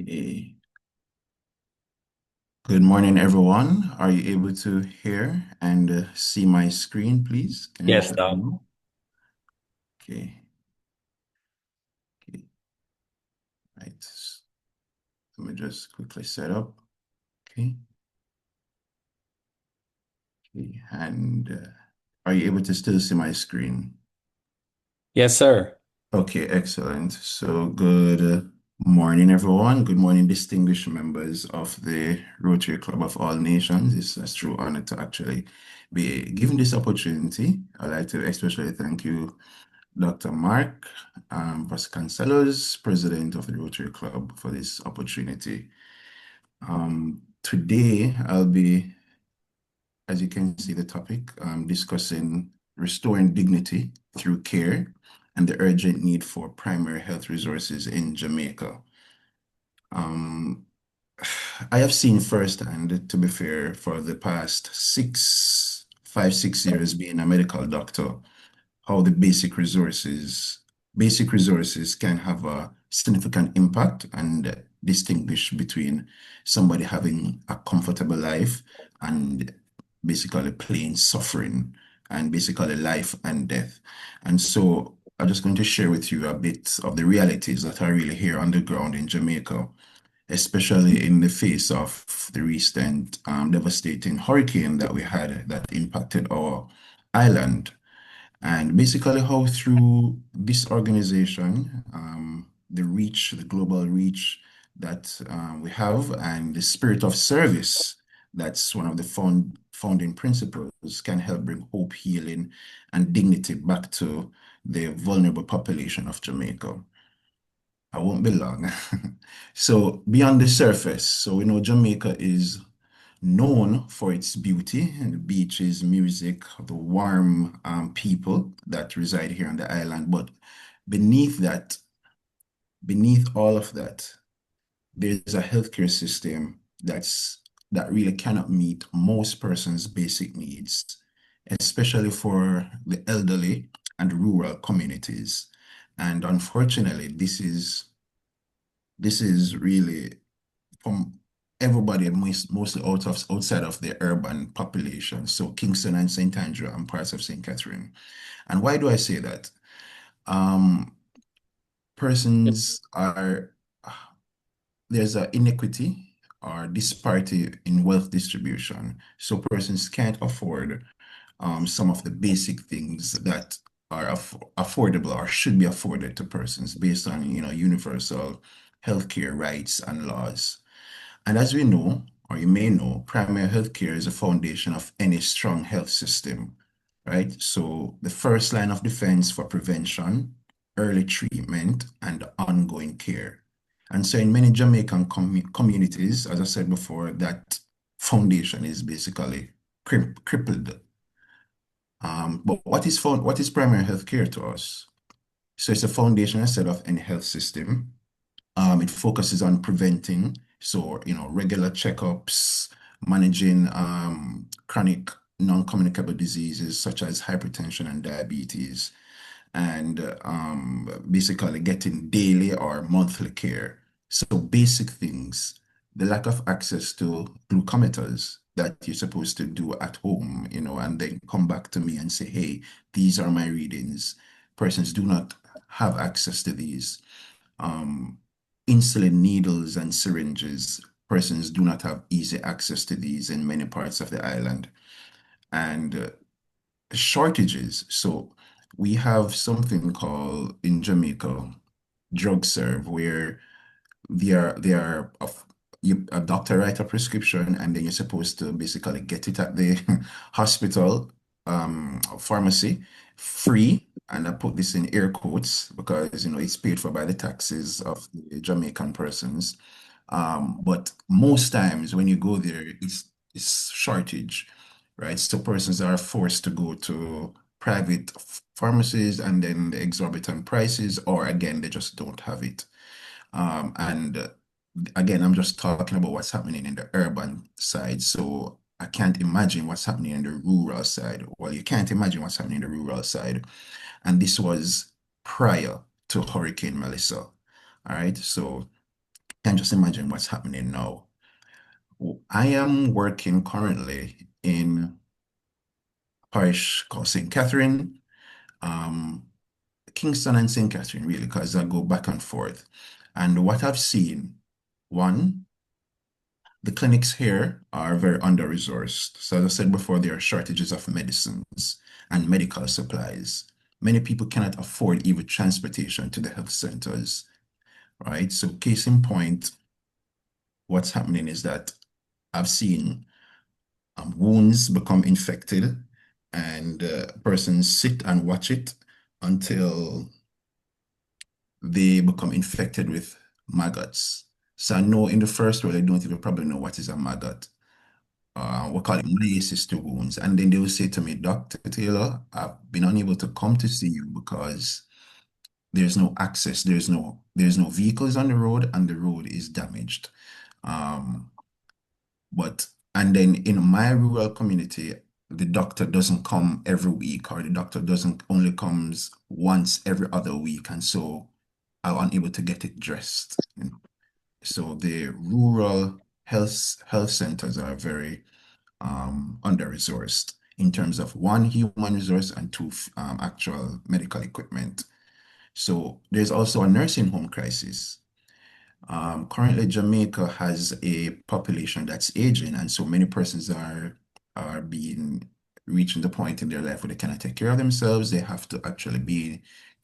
Okay. Good morning, everyone. Are you able to hear and see my screen, please? Can you just Yes, let me Doc. know? Okay. Okay. Right. Let me just quickly set up. Okay. Okay. And are you able to still see my screen? Yes, sir. Okay, excellent. So good morning, everyone. Good morning, distinguished members of the Rotary Club of All Nations. It's a true honor to actually be given this opportunity. I'd like to especially thank you, Dr. Mark Vasconcelos, President of the Rotary Club, for this opportunity. Today, I'll be, as you can see, the topic discussing restoring dignity through care and the urgent need for primary health resources in Jamaica. Um, I have seen firsthand, to be fair, for the past 6 years being a medical doctor, how the basic resources can have a significant impact and distinguish between somebody having a comfortable life and basically plain suffering and basically life and death. And so I'm just going to share with you a bit of the realities that are really here on the ground in Jamaica, especially in the face of the recent devastating hurricane that we had that impacted our island. And basically, how through this organization, the global reach that we have, and the spirit of service, that's one of the founding principles, can help bring hope, healing, and dignity back to the vulnerable population of Jamaica. I won't be long. So, beyond the surface, so we know Jamaica is known for its beauty and the beaches, music, the warm people that reside here on the island. But beneath that, beneath all of that, there's a healthcare system that really cannot meet most persons' basic needs, especially for the elderly and rural communities. And unfortunately, this is really from everybody mostly outside of the urban population. So Kingston and St. Andrew and parts of St. Catherine. And why do I say that? Um, persons are there's an inequity or disparity in wealth distribution. So persons can't afford some of the basic things that are affordable or should be afforded to persons based on, universal healthcare rights and laws. And as we know, or you may know, primary healthcare is a foundation of any strong health system, right? So the first line of defense for prevention, early treatment, and ongoing care. And so in many Jamaican communities, as I said before, that foundation is basically crippled. But what is primary healthcare to us? So it's a foundation, I said, of any health system. It focuses on preventing, so regular checkups, managing chronic non-communicable diseases such as hypertension and diabetes, and basically getting daily or monthly care. So basic things, the lack of access to glucometers that you're supposed to do at home, and then come back to me and say, hey, these are my readings. Persons do not have access to these um, insulin needles and syringes. Persons do not have easy access to these in many parts of the island. And shortages. So we have something called in Jamaica drug serve, where they are a doctor write a prescription and then you're supposed to basically get it at the hospital pharmacy free. And I put this in air quotes because it's paid for by the taxes of the Jamaican persons. But most times when you go there, it's shortage, right? So persons are forced to go to private pharmacies and then the exorbitant prices, or again, they just don't have it. And again, I'm just talking about what's happening in the urban side. So I can't imagine what's happening in the rural side. Well, you can't imagine what's happening in the rural side. And this was prior to Hurricane Melissa. All right. So can just imagine what's happening now. I am working currently in a parish called St. Catherine, um, Kingston and St. Catherine, really, because I go back and forth. And what I've seen, one, the clinics here are very under-resourced. So as I said before, there are shortages of medicines and medical supplies. Many people cannot afford even transportation to the health centers, right? So case in point, what's happening is that I've seen wounds become infected and persons sit and watch it until they become infected with maggots. So I know in the first world, I don't even probably know what is a maggot. We call it meiosis to wounds. And then they will say to me, Dr. Taylor, I've been unable to come to see you because there's no access, there's no vehicles on the road and the road is damaged. Um, but and then in my rural community, the doctor doesn't come every week, or the doctor doesn't only comes once every other week, and so I'm unable to get it dressed. So the rural health centers are very under-resourced in terms of one, human resource, and two, actual medical equipment. So there's also a nursing home crisis. Currently, Jamaica has a population that's aging, and so many persons are being reaching the point in their life where they cannot take care of themselves. They have to actually be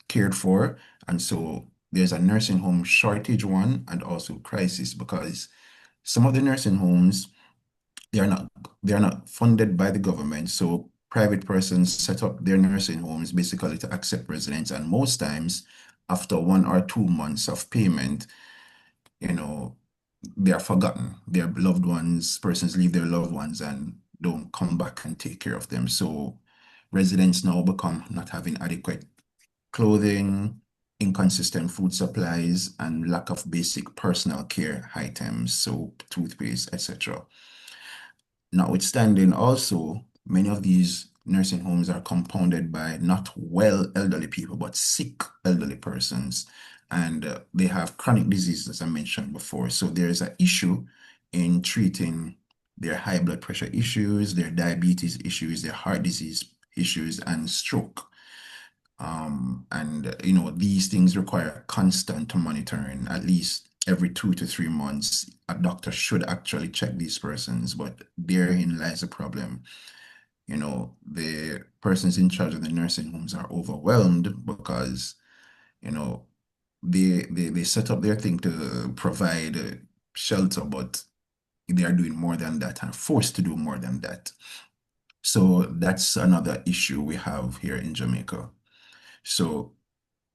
cared for, and so there's a nursing home shortage one, and also crisis because some of the nursing homes they are not they are not funded by the government. So private persons set up their nursing homes basically to accept residents, and most times after 1 or 2 months of payment you know, they are forgotten. Their loved ones, persons leave their loved ones and don't come back and take care of them. So residents now become not having adequate clothing, inconsistent food supplies, and lack of basic personal care items, soap, toothpaste, etc. Notwithstanding, also, many of these nursing homes are compounded by not well elderly people, but sick elderly persons. And they have chronic diseases, as I mentioned before. So there is an issue in treating their high blood pressure issues, their diabetes issues, their heart disease issues, and stroke. These things require constant monitoring, at least every 2 to 3 months. A doctor should actually check these persons, but therein lies a problem. The persons in charge of the nursing homes are overwhelmed because, you know, they set up their thing to provide shelter, but they are doing more than that and forced to do more than that. So that's another issue we have here in Jamaica. So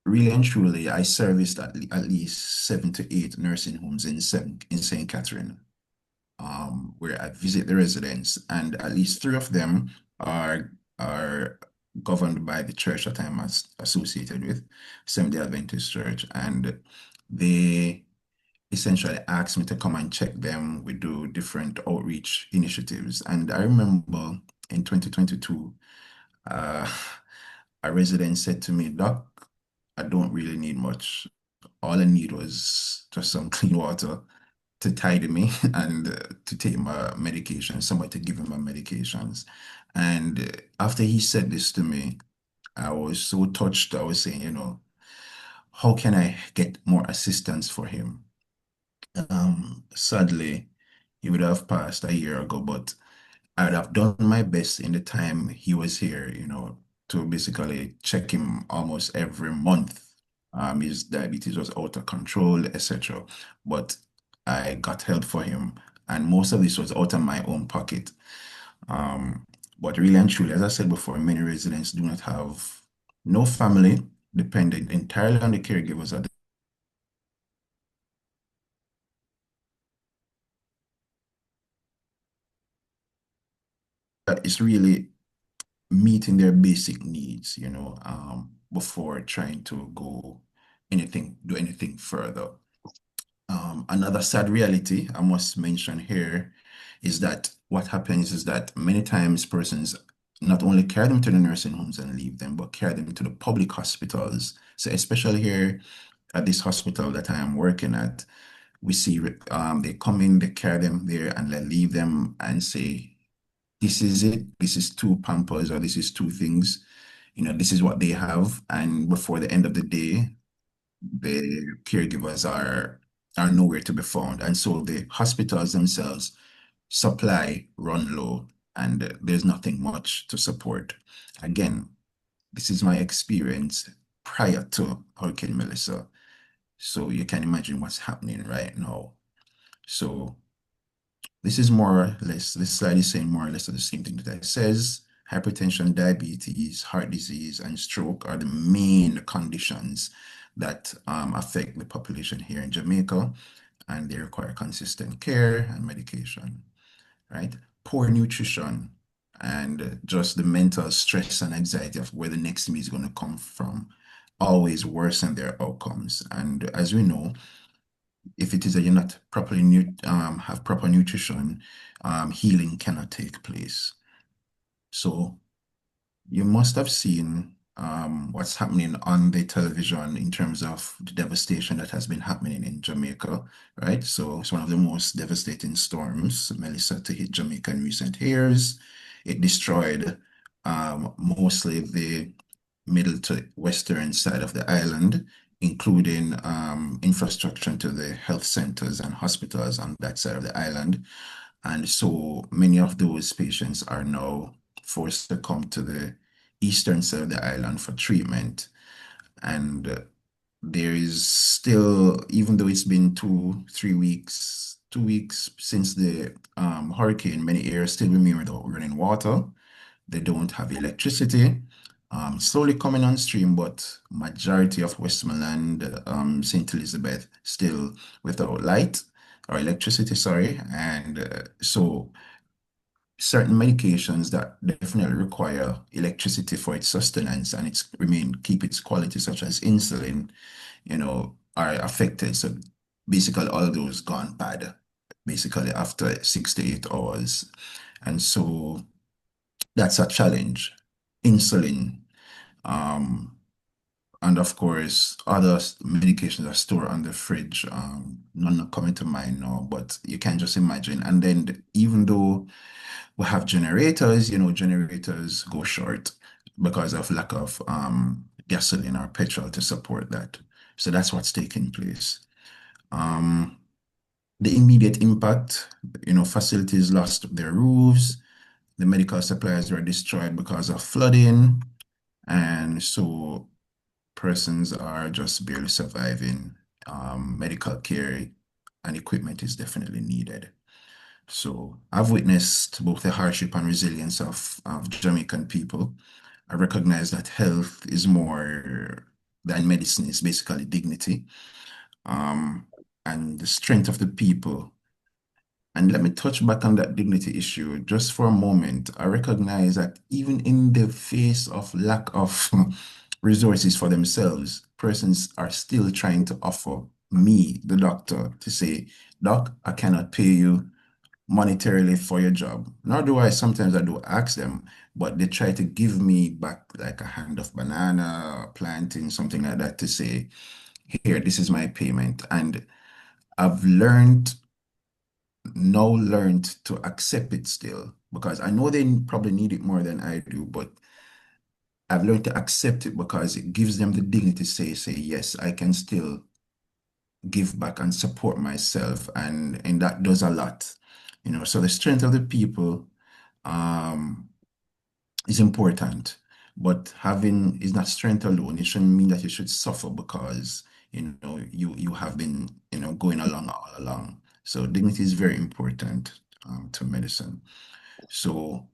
really and truly, I serviced at least 7 to 8 nursing homes in St. Catherine, where I visit the residents, and at least three of them are governed by the church that I'm associated with, Seventh-day Adventist Church, and they essentially asked me to come and check them. We do different outreach initiatives, and I remember in 2022, uh, a resident said to me, Doc, I don't really need much. All I need was just some clean water to tidy me and to take my medication, somebody to give him my medications. And after he said this to me, I was so touched. I was saying, how can I get more assistance for him? Sadly, he would have passed a year ago, but I'd have done my best in the time he was here, to basically check him almost every month. His diabetes was out of control, etc. But I got help for him, and most of this was out of my own pocket. Um, but really and truly, as I said before, many residents do not have no family, dependent entirely on the caregivers. It's really meeting their basic needs, before trying to do anything further. Another sad reality I must mention here is that what happens is that many times persons not only carry them to the nursing homes and leave them, but carry them to the public hospitals. So especially here at this hospital that I am working at, We see they come in, they carry them there, and they leave them and say, "This is it. This is two Pampers, or this is two things. This is what they have." And before the end of the day, the caregivers are nowhere to be found, and so the hospitals themselves supply run low, and there's nothing much to support. Again, this is my experience prior to Hurricane Melissa. So you can imagine what's happening right now. So this is more or less, this slide is saying more or less the same thing that it says. Hypertension, diabetes, heart disease, and stroke are the main conditions that affect the population here in Jamaica, and they require consistent care and medication, right? Poor nutrition and just the mental stress and anxiety of where the next meal is going to come from always worsen their outcomes. And as we know, if it is that you're not properly have proper nutrition, healing cannot take place. So you must have seen what's happening on the television in terms of the devastation that has been happening in Jamaica, right? So it's one of the most devastating storms, Melissa, to hit Jamaica in recent years. It destroyed mostly the middle to western side of the island, including infrastructure to the health centers and hospitals on that side of the island. And so many of those patients are now forced to come to the eastern side of the island for treatment. And there is still, even though it's been 2 weeks, 2 weeks since the hurricane, many areas still remain without running water. They don't have electricity. Slowly coming on stream, but majority of Westmoreland, St. Elizabeth, still without light or electricity, sorry. And so certain medications that definitely require electricity for its sustenance and keep its quality, such as insulin, are affected. So basically all those gone bad, basically after 6 to 8 hours. And so that's a challenge. Insulin, um, and of course, other medications are stored on the fridge. None are coming to mind now, but you can just imagine. And then even though we have generators, generators go short because of lack of gasoline or petrol to support that. So that's what's taking place. Um, the immediate impact, facilities lost their roofs, the medical supplies were destroyed because of flooding, and so persons are just barely surviving. Medical care and equipment is definitely needed. So I've witnessed both the hardship and resilience of Jamaican people. I recognize that health is more than medicine, it's basically dignity, um, and the strength of the people. And let me touch back on that dignity issue just for a moment. I recognize that even in the face of lack of resources for themselves, persons are still trying to offer me, the doctor, to say, "Doc, I cannot pay you monetarily for your job." Nor do I, sometimes I do ask them, but they try to give me back like a hand of banana, planting, something like that to say, "Here, this is my payment." And I've learned to accept it still because I know they probably need it more than I do, but I've learned to accept it because it gives them the dignity to say, yes, I can still give back and support myself, and that does a lot. So the strength of the people um is important, but having is not strength alone. It shouldn't mean that you should suffer because you have been going along all along. So dignity is very important to medicine. So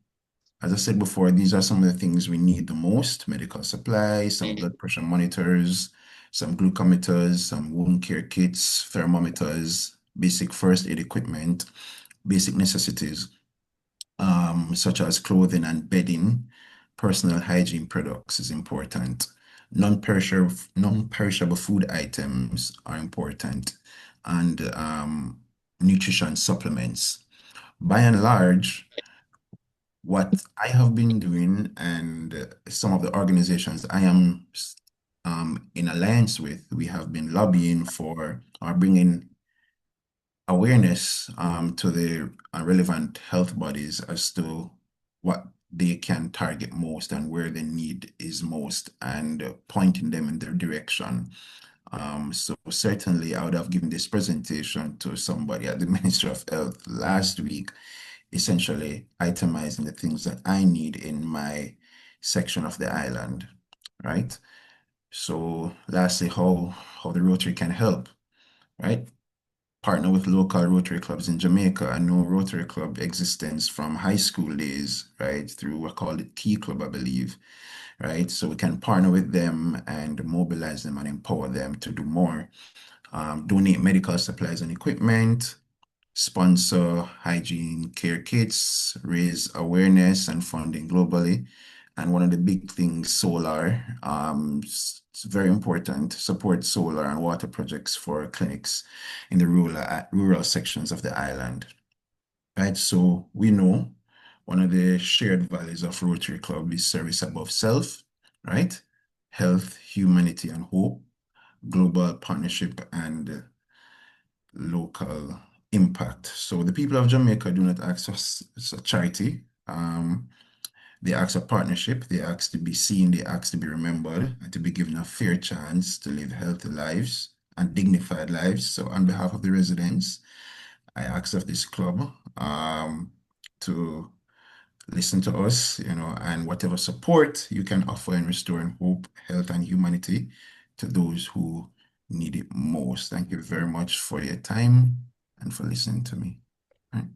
as I said before, these are some of the things we need the most: medical supplies, some blood pressure monitors, some glucometers, some wound care kits, thermometers, basic first aid equipment, basic necessities, such as clothing and bedding. Personal hygiene products is important. Non-perishable food items are important, and nutrition supplements. By and large, what I have been doing and some of the organizations I am in alliance with, we have been lobbying for or bringing awareness to the relevant health bodies as to what they can target most and where the need is most, and pointing them in their direction. So certainly I would have given this presentation to somebody at the Ministry of Health last week, essentially itemizing the things that I need in my section of the island, right? So lastly, how the Rotary can help, right? Partner with local Rotary clubs in Jamaica. I know Rotary Club existence from high school days, right? Through I call it T Club, I believe, right? So we can partner with them and mobilize them and empower them to do more. Donate medical supplies and equipment, sponsor hygiene care kits, raise awareness and funding globally. And one of the big things, solar, it's very important, support solar and water projects for clinics in the rural sections of the island, right? So we know one of the shared values of Rotary Club is service above self, right? Health, humanity, and hope, global partnership, and local impact. So the people of Jamaica do not ask us as a charity. They ask a partnership. They ask to be seen. They ask to be remembered and to be given a fair chance to live healthy lives and dignified lives. So on behalf of the residents, I ask of this club to listen to us, and whatever support you can offer in restoring hope, health, and humanity to those who need it most. Thank you very much for your time and for listening to me. Right.